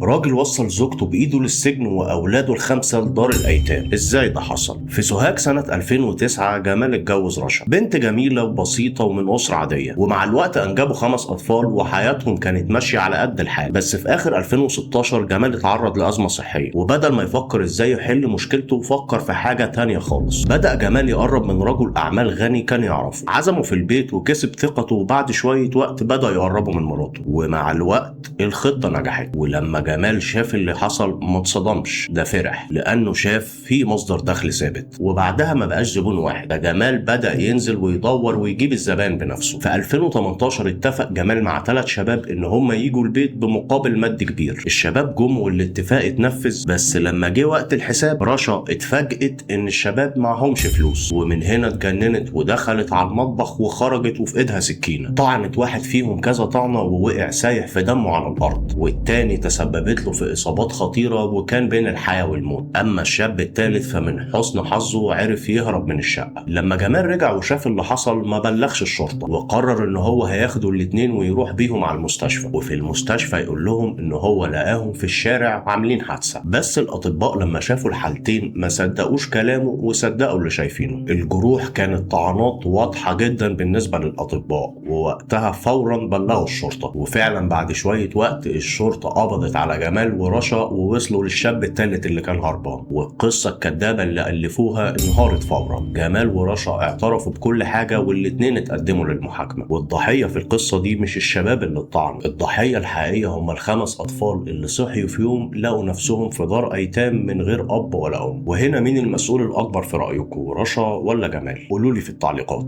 راجل وصل زوجته بإيده للسجن وأولاده الخمسة لدار الأيتام. إزاي ده حصل؟ في سوهاج سنة 2009 جمال اتجوز رشا، بنت جميلة وبسيطة ومن أسرة عادية، ومع الوقت أنجبوا 5 أطفال وحياتهم كانت ماشية على قد الحال. بس في آخر 2016 جمال اتعرض لأزمة صحية، وبدل ما يفكر إزاي يحل مشكلته فكر في حاجة تانية خالص. بدأ جمال يقرب من رجل أعمال غني كان يعرفه، عزمه في البيت وكسب ثقته، وبعد شوية وقت بدأ يقربوا من مراته. ومع الوقت الخطة نجحت، ولما جمال شاف اللي حصل ما اتصدمش، ده فرح لانه شاف في مصدر دخل ثابت. وبعدها ما بقاش زبون واحد، ده جمال بدأ ينزل ويدور ويجيب الزبائن بنفسه. في 2018 اتفق جمال مع 3 شباب ان هم يجوا البيت بمقابل مادي كبير. الشباب جم والاتفاق اتنفذ، بس لما جه وقت الحساب رشا اتفاجئت ان الشباب معهمش فلوس، ومن هنا اتجننت ودخلت على المطبخ وخرجت وفي ايدها سكينة. طعنت واحد فيهم كذا طعنة ووقع سايح في دمه على الارض، والتاني تسببت له في إصابات خطيرة وكان بين الحياة والموت. أما الشاب الثالث فمن حسن حظه عرف يهرب من الشقة. لما جمال رجع وشاف اللي حصل ما بلغش الشرطة، وقرر إن هو هياخدوا الاتنين ويروح بيهم على المستشفى، وفي المستشفى يقول لهم إن هو لقاهم في الشارع عاملين حادثة. بس الأطباء لما شافوا الحالتين ما صدقوش كلامه وصدقوا اللي شايفينه. الجروح كانت طعنات واضحة جدا بالنسبة للأطباء، ووقتها فورا بلغوا الشرطة. وفعلا بعد شوية وقت الشرطة قبضت على جمال ورشا ووصلوا للشاب الثالث اللي كان هربان. والقصة الكدابة اللي ألفوها انهارت فورا. جمال ورشا اعترفوا بكل حاجة والاتنين اتقدموا للمحاكمة. والضحية في القصة دي مش الشباب اللي اتطعنوا، الضحية الحقيقية هم ال5 أطفال اللي صحيوا في يوم لقوا نفسهم في دار أيتام من غير أب ولا أم. وهنا مين المسؤول الأكبر في رأيكم، رشا ولا جمال؟ قولولي في التعليقات.